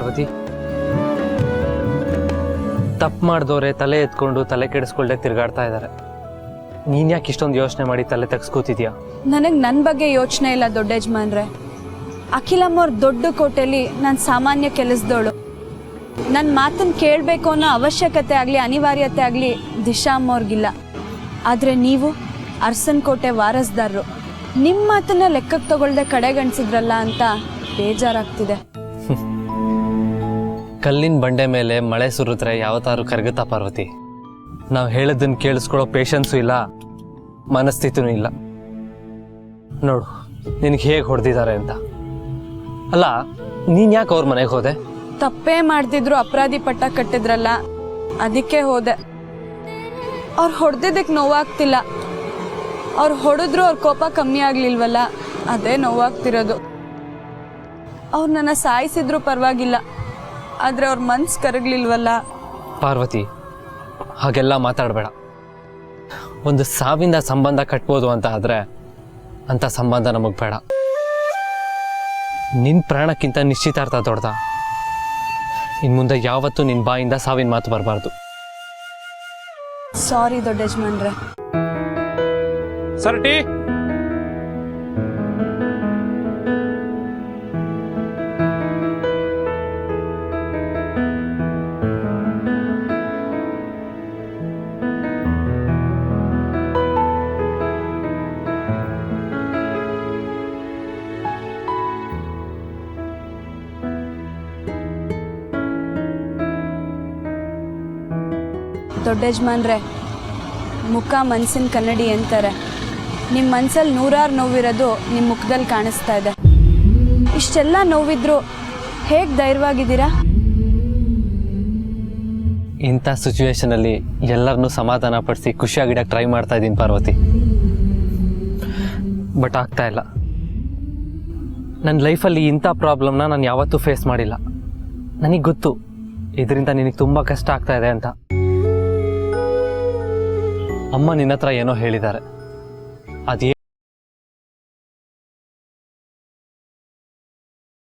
ಪಾರ್ವತಿ. ತಪ್ಪು ಮಾಡಿದವ್ರೆ ತಲೆ ಎತ್ಕೊಂಡು ತಲೆ ಕೆಡಿಸ್ಕೊಳ್ದೆ ತಿರುಗಾಡ್ತಾ ಇದ್ದಾರೆ. ನೀನ್ ಯಾಕೆ ಇಷ್ಟೊಂದು ಯೋಚನೆ ಮಾಡಿ ತಲೆ ತೆಗ್ಸ್ಕೋತಿದ್ಯಾ? ನನಗೆ ನನ್ನ ಬಗ್ಗೆ ಯೋಚನೆ ಇಲ್ಲ ದೊಡ್ಡ ಯಜಮಾನ್ರೆ. ಅಖಿಲಮ್ಮವ್ರ ದೊಡ್ಡ ಕೋಟೆಯಲ್ಲಿ ನಾನು ಸಾಮಾನ್ಯ ಕೆಲಸದವಳು. ನನ್ನ ಮಾತನ್ನು ಕೇಳಬೇಕು ಅನ್ನೋ ಅವಶ್ಯಕತೆ ಆಗಲಿ ಅನಿವಾರ್ಯತೆ ಆಗಲಿ ದಿಶಾ ಅಮ್ಮವ್ರಿಗಿಲ್ಲ. ಆದರೆ ನೀವು ಅರಸನ್ ಕೋಟೆ ವಾರಸ್ದಾರರು, ನಿಮ್ಮ ಮಾತನ್ನ ಲೆಕ್ಕಕ್ಕೆ ತಗೊಳ್ದೆ ಕಡೆಗಣಿಸಿದ್ರಲ್ಲ ಅಂತ ಬೇಜಾರಾಗ್ತಿದೆ. ಕಲ್ಲಿನ ಬಂಡೆ ಮೇಲೆ ಮಳೆ ಸುರಿದ್ರೆ ಯಾವತ್ತಾರು ಕರಗುತ್ತಾ ಪಾರ್ವತಿ? ನಾವು ಹೇಳೋದನ್ನ ಕೇಳಿಸ್ಕೊಳ್ಳೋ ಪೇಷನ್ಸು ಇಲ್ಲ, ಮನಸ್ಥಿತಿನೂ ಇಲ್ಲ. ನೋಡು ನಿನಗೆ ಹೇಗೆ ಹೊಡೆದಿದ್ದಾರೆ ಅಂತ. ಅಲ್ಲ, ನೀನು ಯಾಕೆ ಅವ್ರ ಮನೆಗೆ ಹೋದೆ? ತಪ್ಪೇ ಮಾಡ್ತಿದ್ರು ಅಪರಾಧಿ ಪಟ್ಟ ಕಟ್ಟಿದ್ರಲ್ಲ, ಅದಕ್ಕೆ ಹೋದೆ. ಅವ್ರು ಹೊಡೆದಿದ್ದಕ್ಕೆ ನೋವಾಗ್ತಿಲ್ಲ. ಅವ್ರು ಹೊಡೆದ್ರು ಅವ್ರ ಕೋಪ ಕಮ್ಮಿ ಆಗ್ಲಿಲ್ವಲ್ಲ, ಅದೇ ನೋವಾಗ್ತಿರೋದು. ಅವ್ರು ನನ್ನ ಸಾಯಿಸಿದ್ರು ಪರವಾಗಿಲ್ಲ, ಆದರೆ ಅವ್ರ ಮನ್ಸು ಕರಗ್ಲಿಲ್ವಲ್ಲ. ಪಾರ್ವತಿ, ಹಾಗೆಲ್ಲ ಮಾತಾಡಬೇಡ. ಒಂದು ಸಾವಿಂದ ಸಂಬಂಧ ಕಟ್ಬೋದು ಅಂತ ಆದರೆ ಅಂಥ ಸಂಬಂಧ ನಮಗೆ ಬೇಡ. ನಿನ್ನ ಪ್ರಾಣಕ್ಕಿಂತ ನಿಶ್ಚಿತಾರ್ಥ ದೊಡ್ಡದ. ಇನ್ನು ಮುಂದೆ ಯಾವತ್ತೂ ನಿನ್ನ ಬಾಯಿಂದ ಸಾವಿನ ಮಾತು ಬರಬಾರ್ದು. ಸಾರಿ ದೊಡ್ಡ ಯಜಮಾನ್ರೆ. Sir tea. ದೊಡ್ಡ ಯಜಮಾನ್ರೆ, ಮುಖ ಮನ್ಸಿನ ಕನ್ನಡಿ ಅಂತಾರೆ. ನಿಮ್ಮ ಮನ್ಸಲ್ಲಿ ನೂರಾರು ನೋವಿರೋದು ನಿಮ್ಮ ಮುಖದಲ್ಲಿ ಕಾಣಿಸ್ತಾ ಇದೆ. ಇಷ್ಟೆಲ್ಲ ನೋವಿದ್ರು ಹೇಗೆ ಧೈರ್ಯವಾಗಿದ್ದೀರಾ? ಇಂಥ ಸಿಚುವೇಶನಲ್ಲಿ ಎಲ್ಲರನ್ನೂ ಸಮಾಧಾನ ಪಡಿಸಿ ಖುಷಿಯಾಗಿಡಕ್ಕೆ ಟ್ರೈ ಮಾಡ್ತಾ ಇದ್ದೀನಿ ಪಾರ್ವತಿ. ಬಟ್ ಆಗ್ತಾ ಇಲ್ಲ. ನನ್ನ ಲೈಫಲ್ಲಿ ಇಂಥ ಪ್ರಾಬ್ಲಮ್ನ ನಾನು ಯಾವತ್ತೂ ಫೇಸ್ ಮಾಡಿಲ್ಲ. ನನಗೆ ಗೊತ್ತು ಇದರಿಂದ ನಿನಗೆ ತುಂಬ ಕಷ್ಟ ಆಗ್ತಾ ಇದೆ ಅಂತ. ಅಮ್ಮ ನಿನ್ನ ಹತ್ರ ಏನೋ ಹೇಳಿದ್ದಾರೆ. ಅದು